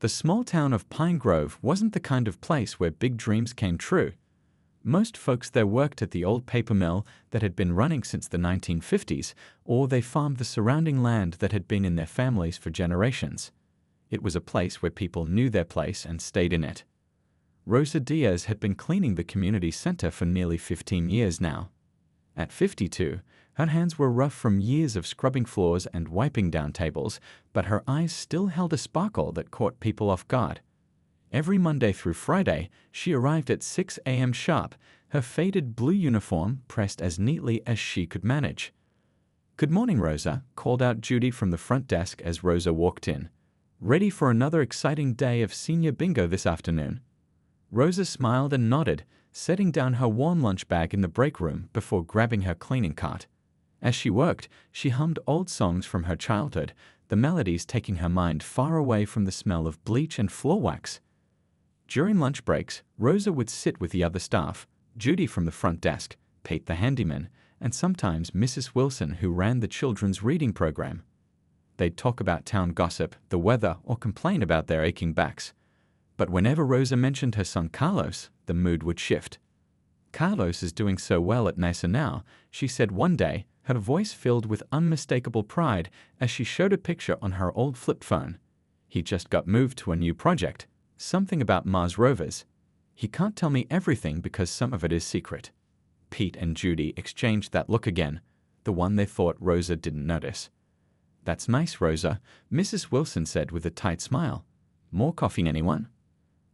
The small town of Pine Grove wasn't the kind of place where big dreams came true. Most folks there worked at the old paper mill that had been running since the 1950s, or they farmed the surrounding land that had been in their families for generations. It was a place where people knew their place and stayed in it. Rosa Diaz had been cleaning the community center for nearly 15 years now. At 52, her hands were rough from years of scrubbing floors and wiping down tables, but her eyes still held a sparkle that caught people off guard. Every Monday through Friday, she arrived at 6 a.m. sharp, her faded blue uniform pressed as neatly as she could manage. "Good morning, Rosa," called out Judy from the front desk as Rosa walked in. "Ready for another exciting day of senior bingo this afternoon?" Rosa smiled and nodded, setting down her worn lunch bag in the break room before grabbing her cleaning cart. As she worked, she hummed old songs from her childhood, the melodies taking her mind far away from the smell of bleach and floor wax. During lunch breaks, Rosa would sit with the other staff, Judy from the front desk, Pete the handyman, and sometimes Mrs. Wilson, who ran the children's reading program. They'd talk about town gossip, the weather, or complain about their aching backs. But whenever Rosa mentioned her son Carlos, the mood would shift. "Carlos is doing so well at NASA now," she said one day, her voice filled with unmistakable pride as she showed a picture on her old flip phone. "He just got moved to a new project, something about Mars rovers. He can't tell me everything because some of it is secret." Pete and Judy exchanged that look again, the one they thought Rosa didn't notice. "That's nice, Rosa," Mrs. Wilson said with a tight smile. "More coffee, anyone?"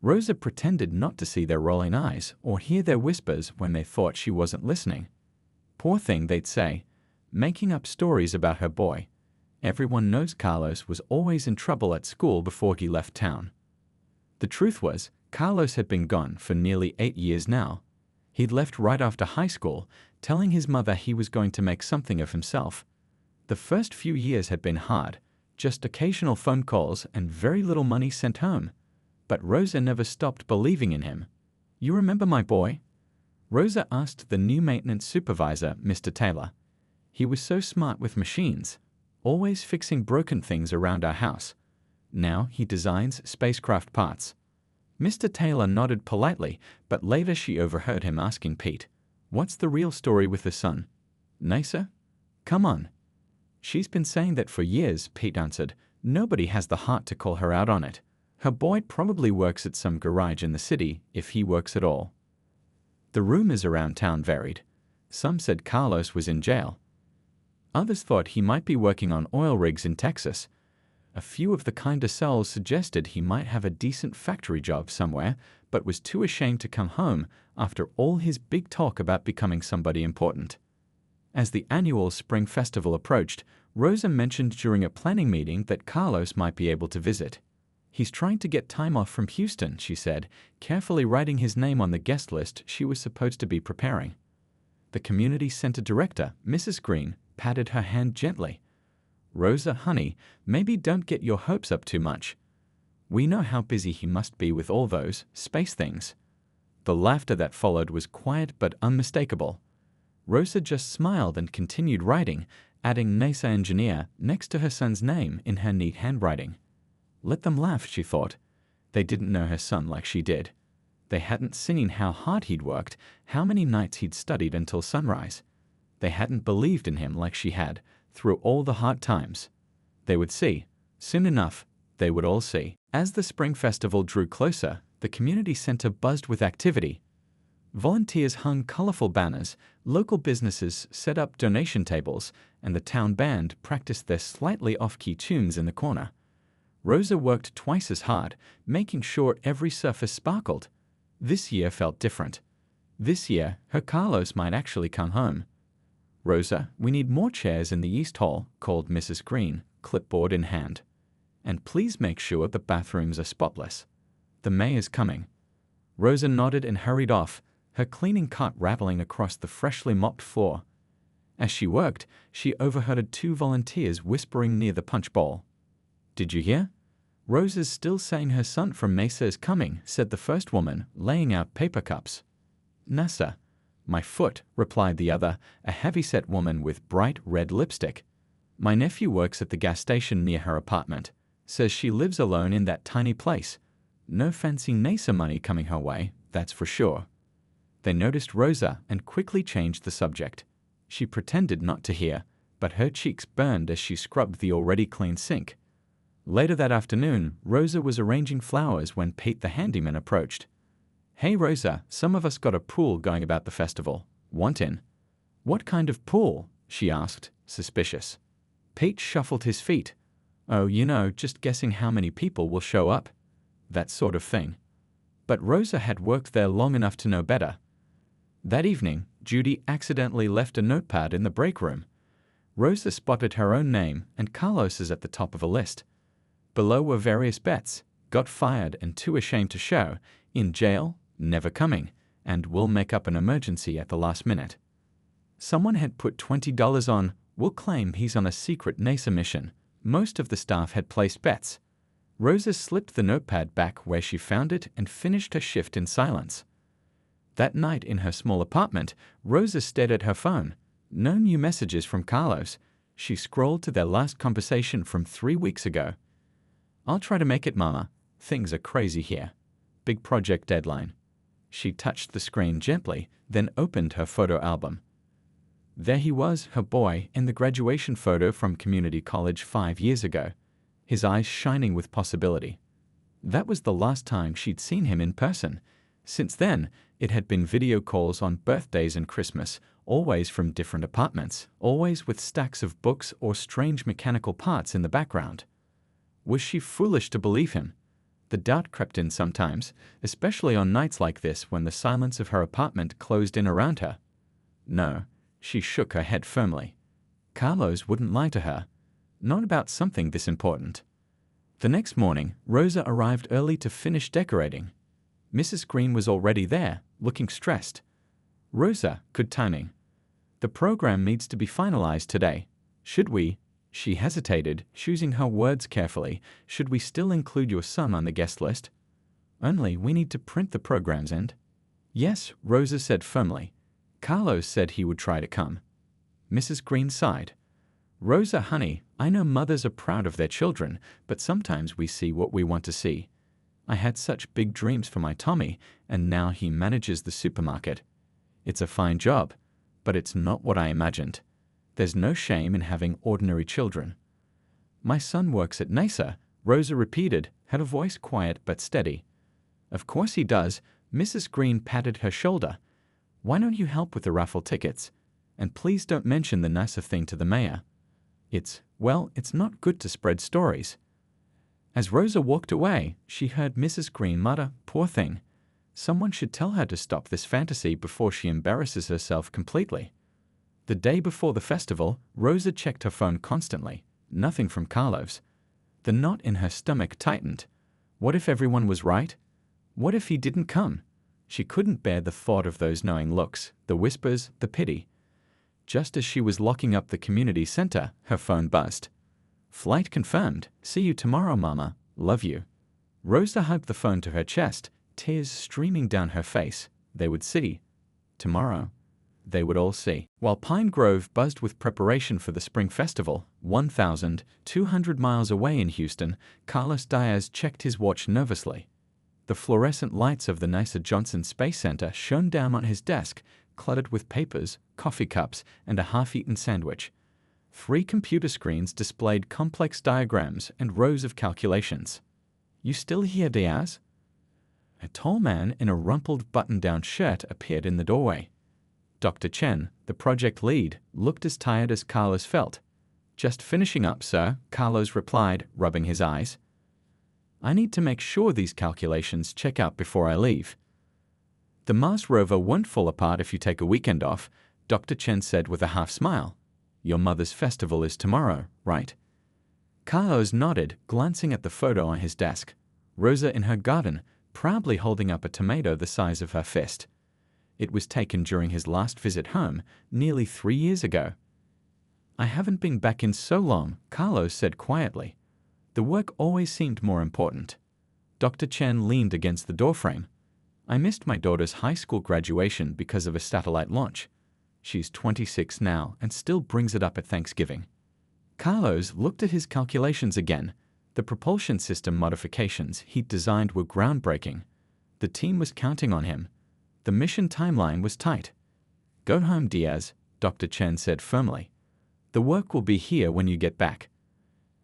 Rosa pretended not to see their rolling eyes or hear their whispers when they thought she wasn't listening. "Poor thing," they'd say, making up stories about her boy. "Everyone knows Carlos was always in trouble at school before he left town." The truth was, Carlos had been gone for nearly 8 years now. He'd left right after high school, telling his mother he was going to make something of himself. The first few years had been hard, just occasional phone calls and very little money sent home. But Rosa never stopped believing in him. "You remember my boy?" Rosa asked the new maintenance supervisor, Mr. Taylor. "He was so smart with machines, always fixing broken things around our house. Now he designs spacecraft parts." Mr. Taylor nodded politely, but later she overheard him asking Pete, "What's the real story with the son? NASA? Come on." "She's been saying that for years," Pete answered. "Nobody has the heart to call her out on it. Her boy probably works at some garage in the city, if he works at all." The rumors around town varied. Some said Carlos was in jail. Others thought he might be working on oil rigs in Texas. A few of the kinder souls suggested he might have a decent factory job somewhere, but was too ashamed to come home after all his big talk about becoming somebody important. As the annual spring festival approached, Rosa mentioned during a planning meeting that Carlos might be able to visit. "He's trying to get time off from Houston," she said, carefully writing his name on the guest list she was supposed to be preparing. The community center director, Mrs. Green, patted her hand gently. "Rosa, honey, maybe don't get your hopes up too much. We know how busy he must be with all those space things." The laughter that followed was quiet but unmistakable. Rosa just smiled and continued writing, adding NASA engineer next to her son's name in her neat handwriting. Let them laugh, she thought. They didn't know her son like she did. They hadn't seen how hard he'd worked, how many nights he'd studied until sunrise. They hadn't believed in him like she had, through all the hard times. They would see. Soon enough, they would all see. As the spring festival drew closer, the community center buzzed with activity. Volunteers hung colorful banners, local businesses set up donation tables, and the town band practiced their slightly off-key tunes in the corner. Rosa worked twice as hard, making sure every surface sparkled. This year felt different. This year, her Carlos might actually come home. "Rosa, we need more chairs in the East Hall," called Mrs. Green, clipboard in hand. "And please make sure the bathrooms are spotless. The mayor's coming." Rosa nodded and hurried off, her cleaning cart rattling across the freshly mopped floor. As she worked, she overheard 2 volunteers whispering near the punch bowl. "Did you hear? Rosa's still saying her son from Mesa is coming," said the first woman, laying out paper cups. "NASA. My foot," replied the other, a heavy-set woman with bright red lipstick. "My nephew works at the gas station near her apartment. Says she lives alone in that tiny place. No fancy NASA money coming her way, that's for sure. They noticed Rosa and quickly changed the subject. She pretended not to hear, but her cheeks burned as she scrubbed the already clean sink. Later that afternoon, Rosa was arranging flowers when Pete the handyman approached. "Hey Rosa, some of us got a pool going about the festival. Want in?" "What kind of pool?" she asked, suspicious. Pete shuffled his feet. "Oh, just guessing how many people will show up. That sort of thing." But Rosa had worked there long enough to know better. That evening, Judy accidentally left a notepad in the break room. Rosa spotted her own name and Carlos's at the top of a list. Below were various bets: got fired and too ashamed to show, in jail, never coming, and will make up an emergency at the last minute. Someone had put $20 on, "We'll claim he's on a secret NASA mission." Most of the staff had placed bets. Rosa slipped the notepad back where she found it and finished her shift in silence. That night in her small apartment, Rosa stared at her phone. No new messages from Carlos. She scrolled to their last conversation from 3 weeks ago. "I'll try to make it, Mama. Things are crazy here. Big project deadline." She touched the screen gently, then opened her photo album. There he was, her boy, in the graduation photo from community college 5 years ago, his eyes shining with possibility. That was the last time she'd seen him in person. Since then, it had been video calls on birthdays and Christmas, always from different apartments, always with stacks of books or strange mechanical parts in the background. Was she foolish to believe him? The doubt crept in sometimes, especially on nights like this when the silence of her apartment closed in around her. No, she shook her head firmly. Carlos wouldn't lie to her. Not about something this important. The next morning, Rosa arrived early to finish decorating. Mrs. Green was already there, looking stressed. "Rosa, good timing. The program needs to be finalized today. Should we?" She hesitated, choosing her words carefully. "Should we still include your son on the guest list?" "Only we need to print the programs and—" "Yes," Rosa said firmly. "Carlos said he would try to come." Mrs. Green sighed. "Rosa, honey, I know mothers are proud of their children, but sometimes we see what we want to see. I had such big dreams for my Tommy, and now he manages the supermarket. It's a fine job, but it's not what I imagined. There's no shame in having ordinary children." "My son works at NASA," Rosa repeated, her voice quiet but steady. "Of course he does." Mrs. Green patted her shoulder. "Why don't you help with the raffle tickets? And please don't mention the NASA thing to the mayor. It's not good to spread stories." As Rosa walked away, she heard Mrs. Green mutter, "Poor thing. Someone should tell her to stop this fantasy before she embarrasses herself completely." The day before the festival, Rosa checked her phone constantly. Nothing from Carlos. The knot in her stomach tightened. What if everyone was right? What if he didn't come? She couldn't bear the thought of those knowing looks, the whispers, the pity. Just as she was locking up the community center, her phone buzzed. "Flight confirmed. See you tomorrow, Mama. Love you." Rosa hugged the phone to her chest, tears streaming down her face. They would see. Tomorrow. They would all see. While Pine Grove buzzed with preparation for the Spring Festival, 1,200 miles away in Houston, Carlos Diaz checked his watch nervously. The fluorescent lights of the NASA Johnson Space Center shone down on his desk, cluttered with papers, coffee cups, and a half-eaten sandwich. 3 computer screens displayed complex diagrams and rows of calculations. "You still here, Diaz?" A tall man in a rumpled button-down shirt appeared in the doorway. Dr. Chen, the project lead, looked as tired as Carlos felt. "Just finishing up, sir," Carlos replied, rubbing his eyes. "I need to make sure these calculations check out before I leave." "The Mars rover won't fall apart if you take a weekend off," Dr. Chen said with a half-smile. "Your mother's festival is tomorrow, right?" Carlos nodded, glancing at the photo on his desk. Rosa in her garden, proudly holding up a tomato the size of her fist. It was taken during his last visit home, nearly 3 years ago. "I haven't been back in so long," Carlos said quietly. The work always seemed more important. Dr. Chen leaned against the doorframe. "I missed my daughter's high school graduation because of a satellite launch. She's 26 now and still brings it up at Thanksgiving." Carlos looked at his calculations again. The propulsion system modifications he'd designed were groundbreaking. The team was counting on him. The mission timeline was tight. "Go home, Diaz," Dr. Chen said firmly. "The work will be here when you get back."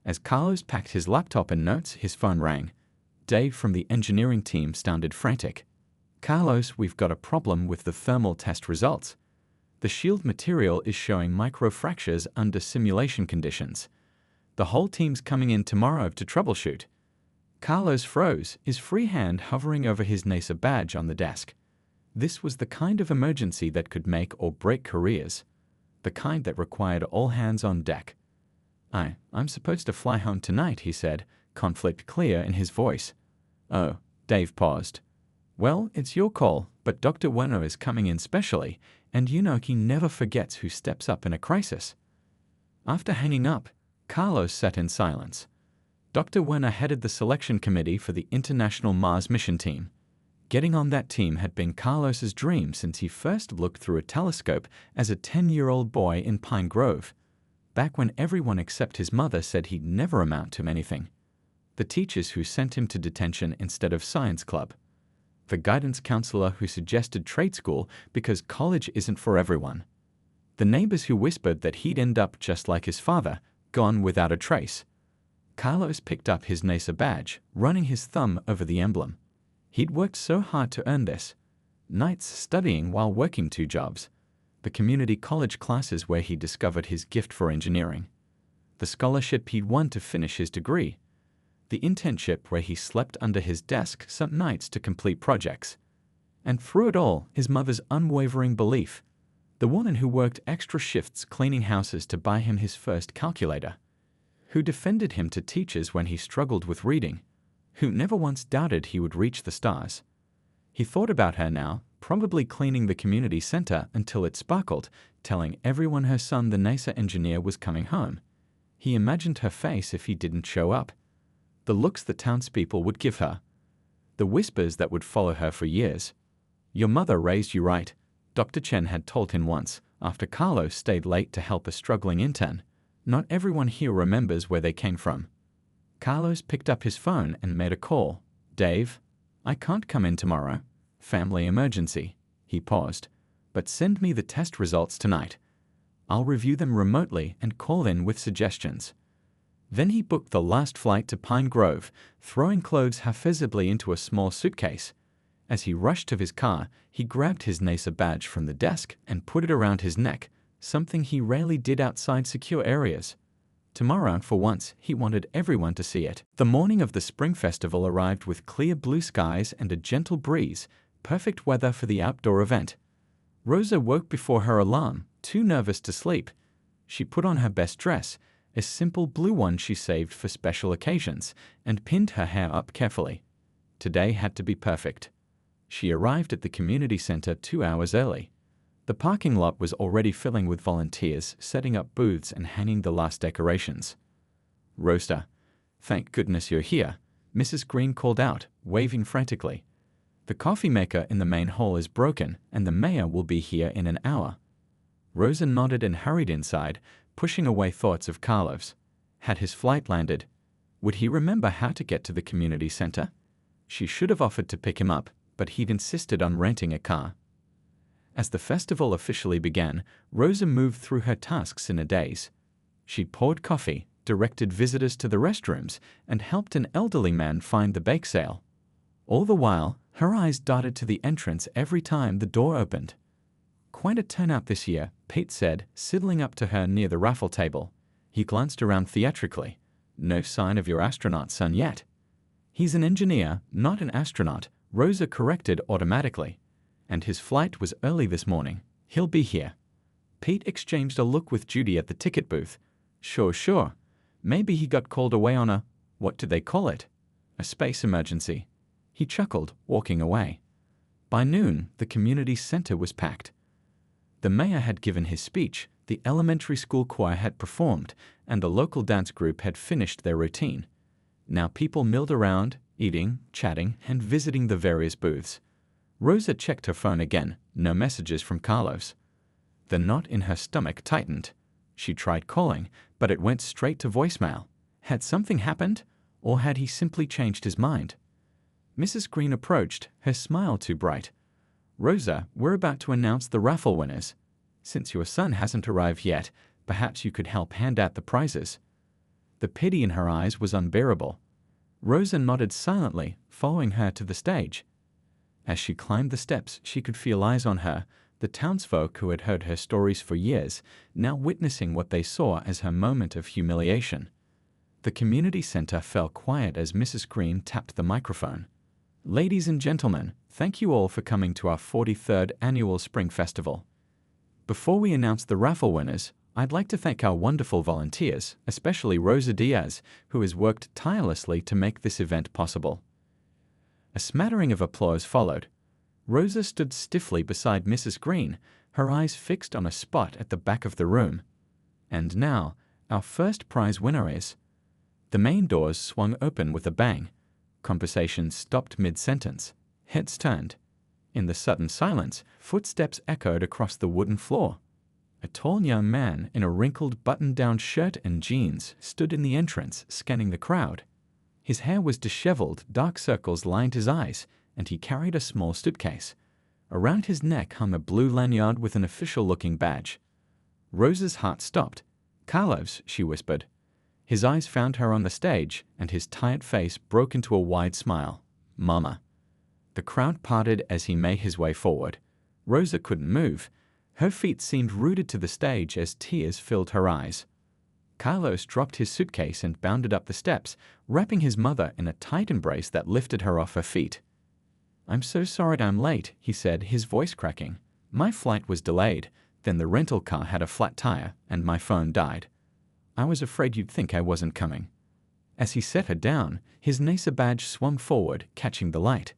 As Carlos packed his laptop and notes, his phone rang. Dave from the engineering team sounded frantic. "Carlos, we've got a problem with the thermal test results. The shield material is showing microfractures under simulation conditions. The whole team's coming in tomorrow to troubleshoot." Carlos froze, his free hand hovering over his NASA badge on the desk. This was the kind of emergency that could make or break careers. The kind that required all hands on deck. I'm supposed to fly home tonight," he said, conflict clear in his voice. "Oh," Dave paused. "Well, it's your call, but Dr. Bueno is coming in specially, and you know he never forgets who steps up in a crisis." After hanging up, Carlos sat in silence. Dr. Bueno headed the selection committee for the International Mars mission team. Getting on that team had been Carlos's dream since he first looked through a telescope as a 10-year-old boy in Pine Grove, back when everyone except his mother said he'd never amount to anything. The teachers who sent him to detention instead of science club. The guidance counselor who suggested trade school because college isn't for everyone. The neighbors who whispered that he'd end up just like his father, gone without a trace. Carlos picked up his NASA badge, running his thumb over the emblem. He'd worked so hard to earn this. Nights studying while working 2 jobs. The community college classes where he discovered his gift for engineering. The scholarship he'd won to finish his degree. The internship where he slept under his desk some nights to complete projects. And through it all, his mother's unwavering belief. The woman who worked extra shifts cleaning houses to buy him his first calculator. Who defended him to teachers when he struggled with reading. Who never once doubted he would reach the stars. He thought about her now, probably cleaning the community center until it sparkled, telling everyone her son, the NASA engineer, was coming home. He imagined her face if he didn't show up. The looks the townspeople would give her. The whispers that would follow her for years. "Your mother raised you right," Dr. Chen had told him once, after Carlos stayed late to help a struggling intern. Not everyone here remembers where they came from. Carlos picked up his phone and made a call. "Dave, I can't come in tomorrow. Family emergency." He paused. "But send me the test results tonight. I'll review them remotely and call in with suggestions." Then he booked the last flight to Pine Grove, throwing clothes haphazardly into a small suitcase. As he rushed to his car, he grabbed his NASA badge from the desk and put it around his neck, something he rarely did outside secure areas. Tomorrow, for once, he wanted everyone to see it. The morning of the Spring Festival arrived with clear blue skies and a gentle breeze, perfect weather for the outdoor event. Rosa woke before her alarm, too nervous to sleep. She put on her best dress, a simple blue one she saved for special occasions, and pinned her hair up carefully. Today had to be perfect. She arrived at the community center 2 hours early. The parking lot was already filling with volunteers, setting up booths and hanging the last decorations. "Rosa, thank goodness you're here," Mrs. Green called out, waving frantically. "The coffee maker in the main hall is broken, and the mayor will be here in an hour." Rosa nodded and hurried inside, pushing away thoughts of Carlos. Had his flight landed? Would he remember how to get to the community center? She should have offered to pick him up, but he'd insisted on renting a car. As the festival officially began, Rosa moved through her tasks in a daze. She poured coffee, directed visitors to the restrooms, and helped an elderly man find the bake sale. All the while, her eyes darted to the entrance every time the door opened. "Quite a turnout this year," Pete said, sidling up to her near the raffle table. He glanced around theatrically. "No sign of your astronaut son yet." "He's an engineer, not an astronaut," Rosa corrected automatically. "And his flight was early this morning. He'll be here." Pete exchanged a look with Judy at the ticket booth. Sure. Maybe he got called away on a, what do they call it? A space emergency." He chuckled, walking away. By noon, the community center was packed. The mayor had given his speech, the elementary school choir had performed, and the local dance group had finished their routine. Now people milled around, eating, chatting, and visiting the various booths. Rosa checked her phone again, no messages from Carlos. The knot in her stomach tightened. She tried calling, but it went straight to voicemail. Had something happened? or had he simply changed his mind? Mrs. Green approached, her smile too bright. "Rosa, we're about to announce the raffle winners. Since your son hasn't arrived yet, perhaps you could help hand out the prizes." The pity in her eyes was unbearable. Rosa nodded silently, following her to the stage. As she climbed the steps, she could feel eyes on her, the townsfolk who had heard her stories for years, now witnessing what they saw as her moment of humiliation. The community center fell quiet as Mrs. Green tapped the microphone. "Ladies and gentlemen, thank you all for coming to our 43rd annual Spring Festival. Before we announce the raffle winners, I'd like to thank our wonderful volunteers, especially Rosa Diaz, who has worked tirelessly to make this event possible." A smattering of applause followed. Rosa stood stiffly beside Mrs. Green, her eyes fixed on a spot at the back of the room. "And now, our first prize winner is—" The main doors swung open with a bang. Conversation stopped mid-sentence. Heads turned. In the sudden silence, footsteps echoed across the wooden floor. A tall young man in a wrinkled button-down shirt and jeans stood in the entrance, scanning the crowd. His hair was disheveled, dark circles lined his eyes, and he carried a small suitcase. Around his neck hung a blue lanyard with an official-looking badge. Rosa's heart stopped. "Carlos," she whispered. His eyes found her on the stage, and his tired face broke into a wide smile. "Mama." The crowd parted as he made his way forward. Rosa couldn't move. Her feet seemed rooted to the stage as tears filled her eyes. Carlos dropped his suitcase and bounded up the steps, wrapping his mother in a tight embrace that lifted her off her feet. "I'm so sorry I'm late," he said, his voice cracking. "My flight was delayed, then the rental car had a flat tire, and my phone died. I was afraid you'd think I wasn't coming." As he set her down, his NASA badge swung forward, catching the light.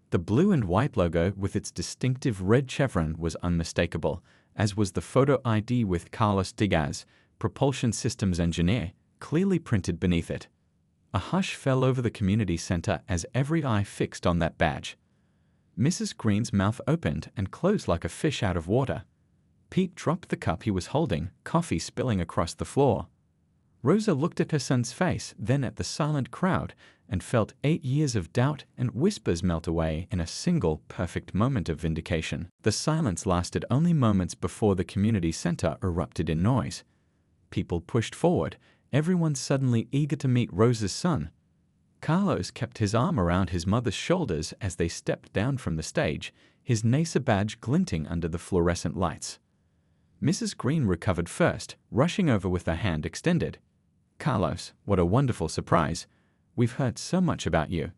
The blue and white logo with its distinctive red chevron was unmistakable, as was the photo ID with Carlos Diaz, propulsion systems engineer, clearly printed beneath it. A hush fell over the community center as every eye fixed on that badge. Mrs. Green's mouth opened and closed like a fish out of water. Pete dropped the cup he was holding, coffee spilling across the floor. Rosa looked at her son's face, then at the silent crowd, and felt 8 years of doubt and whispers melt away in a single perfect moment of vindication. The silence lasted only moments before the community center erupted in noise. People pushed forward, everyone suddenly eager to meet Rosa's son. Carlos kept his arm around his mother's shoulders as they stepped down from the stage, his NASA badge glinting under the fluorescent lights. Mrs. Green recovered first, rushing over with her hand extended. "Carlos, what a wonderful surprise. We've heard so much about you."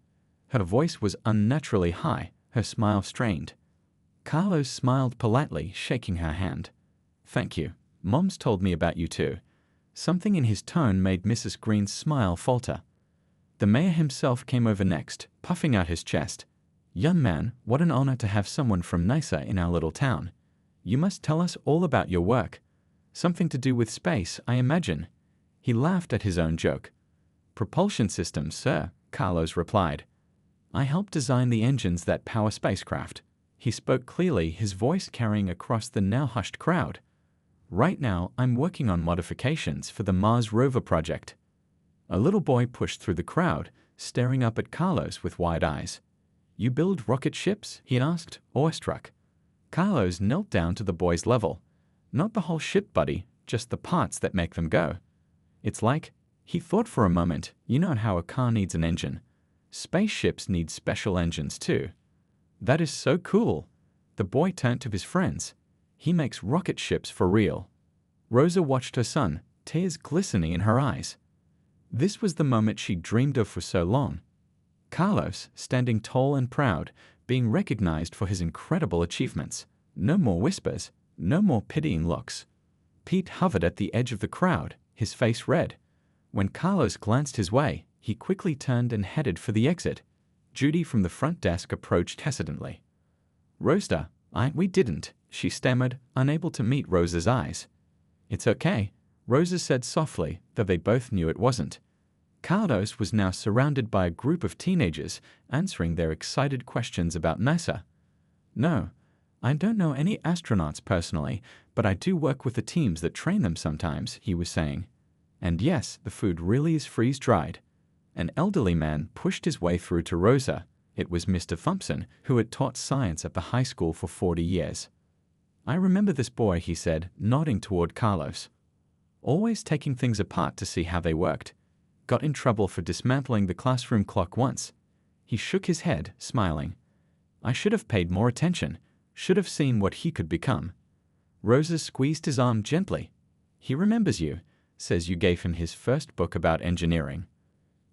Her voice was unnaturally high, her smile strained. Carlos smiled politely, shaking her hand. "Thank you. Mom's told me about you too." Something in his tone made Mrs. Green's smile falter. The mayor himself came over next, puffing out his chest. "Young man, what an honor to have someone from NASA in our little town. You must tell us all about your work. Something to do with space, I imagine." He laughed at his own joke. "Propulsion systems, sir," Carlos replied. "I helped design the engines that power spacecraft." He spoke clearly, his voice carrying across the now hushed crowd. "Right now, I'm working on modifications for the Mars rover project." A little boy pushed through the crowd, staring up at Carlos with wide eyes. "You build rocket ships?" he asked, awestruck. Carlos knelt down to the boy's level. "Not the whole ship, buddy, just the parts that make them go. It's like," he thought for a moment, "you know how a car needs an engine. Spaceships need special engines too." "That is so cool." The boy turned to his friends. "He makes rocket ships for real." Rosa watched her son, tears glistening in her eyes. This was the moment she dreamed of for so long. Carlos, standing tall and proud, being recognized for his incredible achievements. No more whispers, no more pitying looks. Pete hovered at the edge of the crowd, his face red. When Carlos glanced his way, he quickly turned and headed for the exit. Judy from the front desk approached hesitantly. "Rosa, we didn't," she stammered, unable to meet Rosa's eyes. "It's okay," Rosa said softly, though they both knew it wasn't. Carlos was now surrounded by a group of teenagers, answering their excited questions about NASA. "No, I don't know any astronauts personally, but I do work with the teams that train them sometimes," he was saying. "And yes, the food really is freeze-dried. An elderly man pushed his way through to Rosa. It was Mr. Thompson, who had taught science at the high school for 40 years. "I remember this boy," he said, nodding toward Carlos. "Always taking things apart to see how they worked. Got in trouble for dismantling the classroom clock once." He shook his head, smiling. "I should have paid more attention, should have seen what he could become." Rosa squeezed his arm gently. "He remembers you, says you gave him his first book about engineering."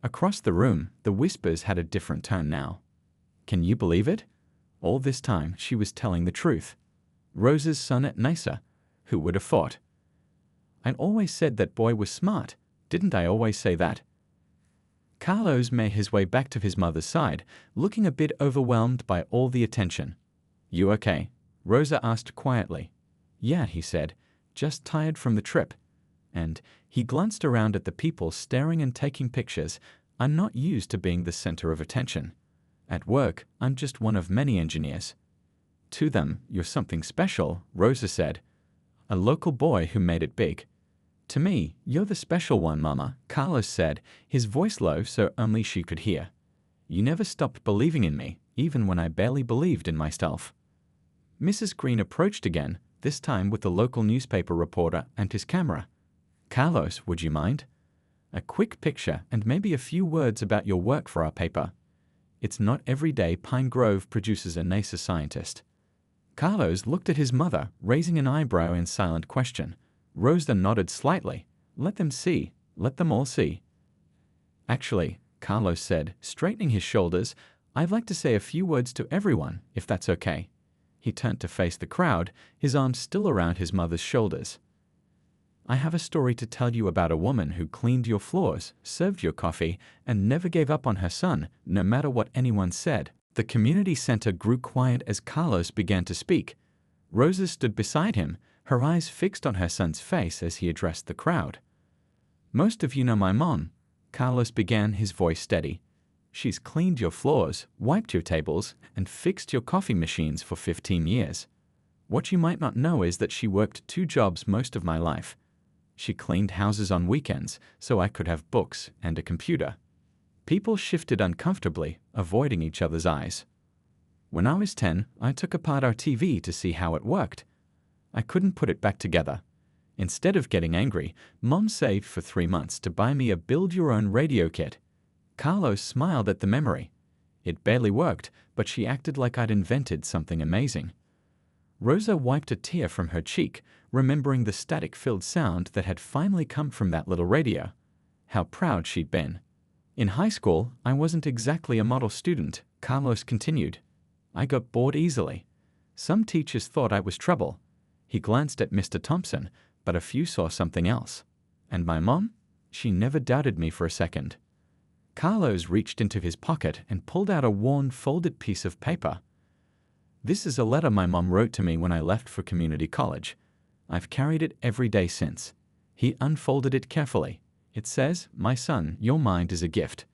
Across the room, the whispers had a different tone now. Can you believe it? All this time, she was telling the truth. Rosa's son at NISA. Who would have thought? "I'd always said that boy was smart. Didn't I always say that?" Carlos made his way back to his mother's side, looking a bit overwhelmed by all the attention. "You okay?" Rosa asked quietly. "Yeah," he said, "just tired from the trip." And he glanced around at the people staring and taking pictures. "I'm not used to being the center of attention. At work, I'm just one of many engineers." To them, "You're something special," Rosa said. "A local boy who made it big." "To me, you're the special one, Mama," Carlos said, his voice low so only she could hear. "You never stopped believing in me, even when I barely believed in myself." Mrs. Green approached again, this time with the local newspaper reporter and his camera. "Carlos, would you mind? A quick picture and maybe a few words about your work for our paper. It's not every day Pine Grove produces a NASA scientist." Carlos looked at his mother, raising an eyebrow in silent question. Rosa nodded slightly. "Let them see. Let them all see." "Actually," Carlos said, straightening his shoulders, "I'd like to say a few words to everyone, if that's okay." He turned to face the crowd, his arms still around his mother's shoulders. "I have a story to tell you about a woman who cleaned your floors, served your coffee, and never gave up on her son, no matter what anyone said." The community center grew quiet as Carlos began to speak. Rosa stood beside him, her eyes fixed on her son's face as he addressed the crowd. "Most of you know my mom," Carlos began, his voice steady. "She's cleaned your floors, wiped your tables, and fixed your coffee machines for 15 years. What you might not know is that she worked 2 jobs most of my life. She cleaned houses on weekends so I could have books and a computer." People shifted uncomfortably, avoiding each other's eyes. "When I was 10, I took apart our TV to see how it worked. I couldn't put it back together. Instead of getting angry, Mom saved for 3 months to buy me a build-your-own radio kit." Carlos smiled at the memory. It barely worked, but she acted like I'd invented something amazing. Rosa wiped a tear from her cheek, remembering the static-filled sound that had finally come from that little radio. How proud she'd been. "In high school, I wasn't exactly a model student," Carlos continued. "I got bored easily. Some teachers thought I was trouble." He glanced at Mr. Thompson, but a few saw something else. "And my mom? She never doubted me for a second." Carlos reached into his pocket and pulled out a worn, folded piece of paper. "This is a letter my mom wrote to me when I left for community college. I've carried it every day since." He unfolded it carefully. It says, "My son, your mind is a gift.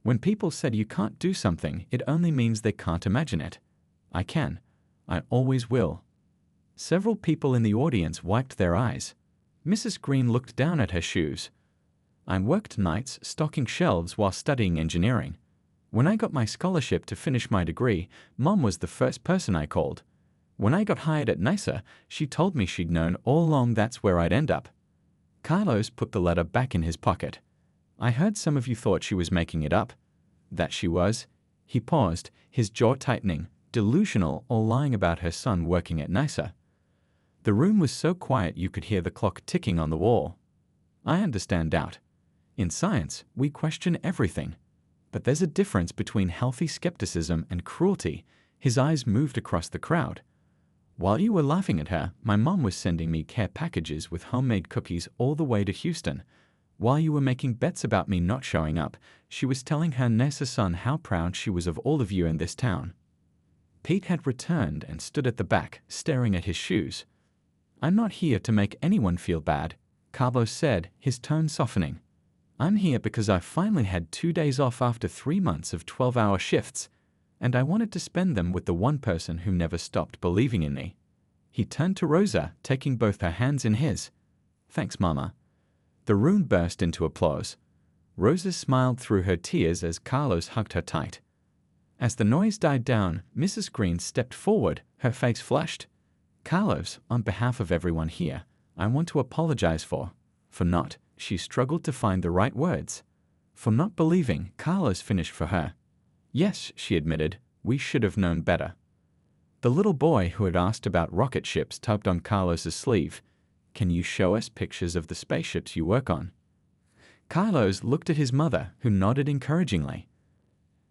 When people said you can't do something, it only means they can't imagine it. I can. I always will." Several people in the audience wiped their eyes. Mrs. Green looked down at her shoes. "I worked nights stocking shelves while studying engineering. When I got my scholarship to finish my degree, Mom was the first person I called. When I got hired at NISA, she told me she'd known all along that's where I'd end up." Carlos put the letter back in his pocket. "I heard some of you thought she was making it up." "That she was?" He paused, his jaw tightening, delusional or lying about her son working at NISA. The room was so quiet you could hear the clock ticking on the wall. "I understand doubt. In science, we question everything. But there's a difference between healthy skepticism and cruelty." His eyes moved across the crowd. "While you were laughing at her, my mom was sending me care packages with homemade cookies all the way to Houston. While you were making bets about me not showing up, she was telling her NASA son how proud she was of all of you in this town." Pete had returned and stood at the back, staring at his shoes. "I'm not here to make anyone feel bad," Carlos said, his tone softening. "I'm here because I finally had 2 days off after 3 months of 12-hour shifts, and I wanted to spend them with the one person who never stopped believing in me." He turned to Rosa, taking both her hands in his. "Thanks, Mama." The room burst into applause. Rosa smiled through her tears as Carlos hugged her tight. As the noise died down, Mrs. Green stepped forward, her face flushed. "Carlos, on behalf of everyone here, I want to apologize for not," she struggled to find the right words. "For not believing," Carlos finished for her. "Yes," she admitted, "we should have known better." The little boy who had asked about rocket ships tugged on Carlos's sleeve. "Can you show us pictures of the spaceships you work on?" Carlos looked at his mother, who nodded encouragingly.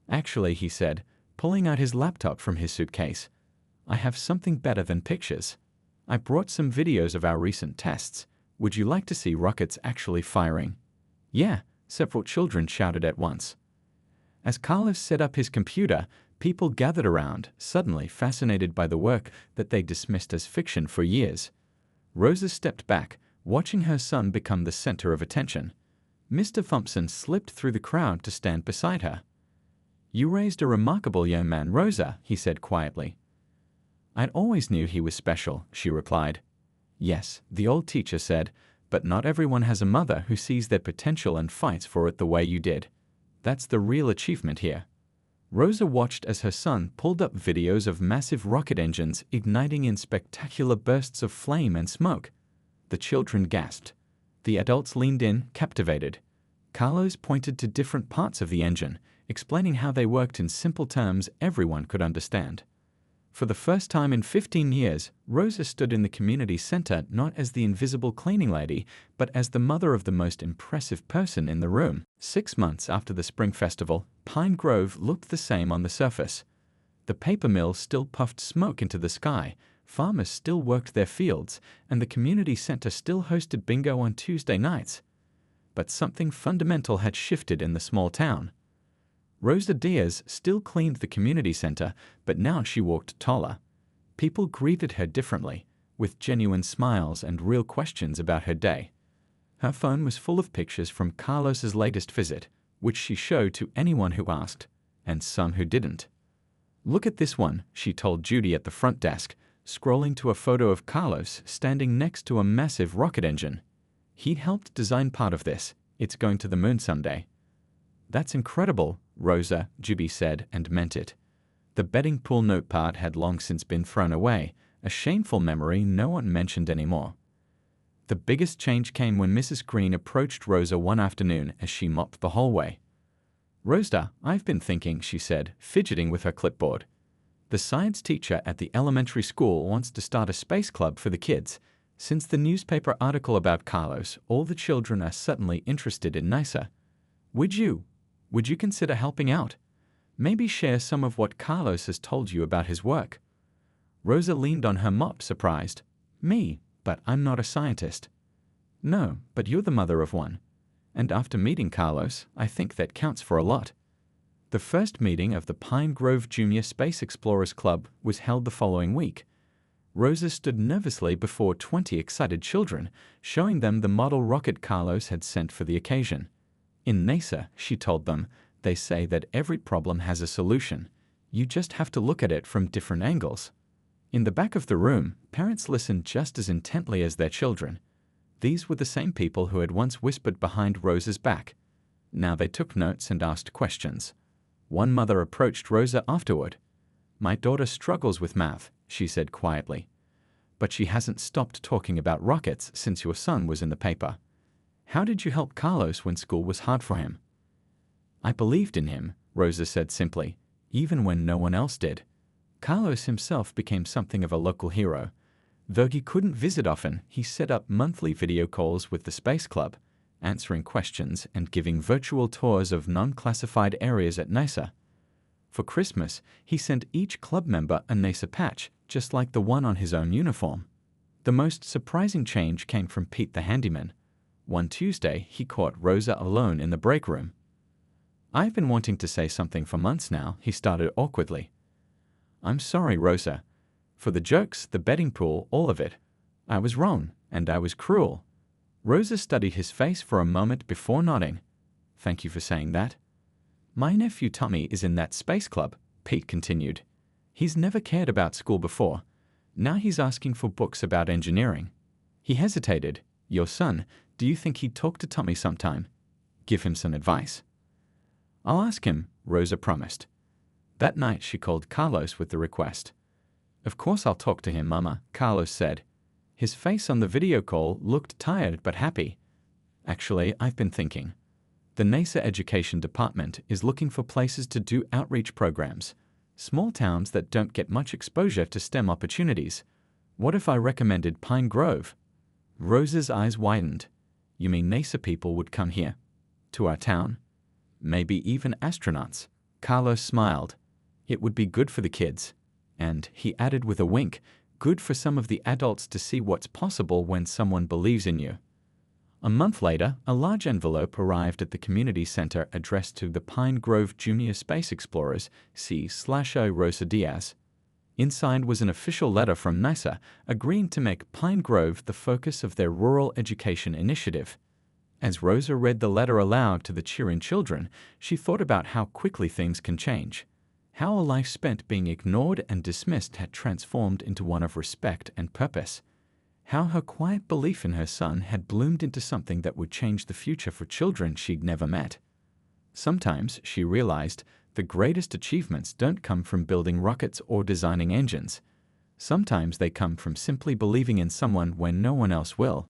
"Actually," he said, pulling out his laptop from his suitcase, "I have something better than pictures. I brought some videos of our recent tests. Would you like to see rockets actually firing?" "Yeah," several children shouted at once. As Carlos set up his computer, people gathered around, suddenly fascinated by the work that they dismissed as fiction for years. Rosa stepped back, watching her son become the center of attention. Mr. Thompson slipped through the crowd to stand beside her. "You raised a remarkable young man, Rosa," he said quietly. "I'd always knew he was special," she replied. "Yes," the old teacher said, "but not everyone has a mother who sees their potential and fights for it the way you did. That's the real achievement here." Rosa watched as her son pulled up videos of massive rocket engines igniting in spectacular bursts of flame and smoke. The children gasped. The adults leaned in, captivated. Carlos pointed to different parts of the engine, explaining how they worked in simple terms everyone could understand. For the first time in 15 years, Rosa stood in the community center not as the invisible cleaning lady, but as the mother of the most impressive person in the room. 6 months after the Spring Festival, Pine Grove looked the same on the surface. The paper mill still puffed smoke into the sky, farmers still worked their fields, and the community center still hosted bingo on Tuesday nights. But something fundamental had shifted in the small town. Rosa Diaz still cleaned the community center, but now she walked taller. People greeted her differently, with genuine smiles and real questions about her day. Her phone was full of pictures from Carlos's latest visit, which she showed to anyone who asked, and some who didn't. "Look at this one," she told Judy at the front desk, scrolling to a photo of Carlos standing next to a massive rocket engine. "He helped design part of this. It's going to the moon someday." "That's incredible," Rosa, Judy said, and meant it. The betting pool note part had long since been thrown away, a shameful memory no one mentioned anymore. The biggest change came when Mrs. Green approached Rosa one afternoon as she mopped the hallway. "Rosa, I've been thinking," she said, fidgeting with her clipboard. "The science teacher at the elementary school wants to start a space club for the kids. Since the newspaper article about Carlos, all the children are suddenly interested in NASA. Would you consider helping out? Maybe share some of what Carlos has told you about his work?" Rosa leaned on her mop, surprised. "Me? But I'm not a scientist." "No, but you're the mother of one. And after meeting Carlos, I think that counts for a lot." The first meeting of the Pine Grove Junior Space Explorers Club was held the following week. Rosa stood nervously before 20 excited children, showing them the model rocket Carlos had sent for the occasion. "In NASA," she told them, "they say that every problem has a solution. You just have to look at it from different angles." In the back of the room, parents listened just as intently as their children. These were the same people who had once whispered behind Rosa's back. Now they took notes and asked questions. One mother approached Rosa afterward. "My daughter struggles with math," she said quietly. "But she hasn't stopped talking about rockets since your son was in the paper. How did you help Carlos when school was hard for him?" "I believed in him," Rosa said simply, "even when no one else did. Carlos himself became something of a local hero. Though he couldn't visit often, he set up monthly video calls with the Space Club, answering questions and giving virtual tours of non-classified areas at NASA. For Christmas, he sent each club member a NASA patch, just like the one on his own uniform." The most surprising change came from Pete the handyman. One Tuesday, he caught Rosa alone in the break room. "I've been wanting to say something for months now," he started awkwardly. "I'm sorry, Rosa. For the jokes, the betting pool, all of it. I was wrong, and I was cruel." Rosa studied his face for a moment before nodding. "Thank you for saying that." "My nephew Tommy is in that space club," Pete continued. "He's never cared about school before. Now he's asking for books about engineering." He hesitated. "Your son, do you think he'd talk to Tommy sometime?" give him some advice. I'll ask him, Rosa promised. That night she called Carlos with the request. Of course I'll talk to him, Mama, Carlos said. His face on the video call looked tired but happy. Actually, I've been thinking. The NASA Education Department is looking for places to do outreach programs. Small towns that don't get much exposure to STEM opportunities. What if I recommended Pine Grove? Rosa's eyes widened. You mean NASA people would come here? To our town? Maybe even astronauts. Carlos smiled. It would be good for the kids. And, he added with a wink, good for some of the adults to see what's possible when someone believes in you. A month later, a large envelope arrived at the community center addressed to the Pine Grove Junior Space Explorers, C/O Rosa Diaz. Inside was an official letter from NASA agreeing to make Pine Grove the focus of their rural education initiative. As Rosa read the letter aloud to the cheering children, she thought about how quickly things can change. How a life spent being ignored and dismissed had transformed into one of respect and purpose. How her quiet belief in her son had bloomed into something that would change the future for children she'd never met. Sometimes, she realized, the greatest achievements don't come from building rockets or designing engines. Sometimes they come from simply believing in someone when no one else will.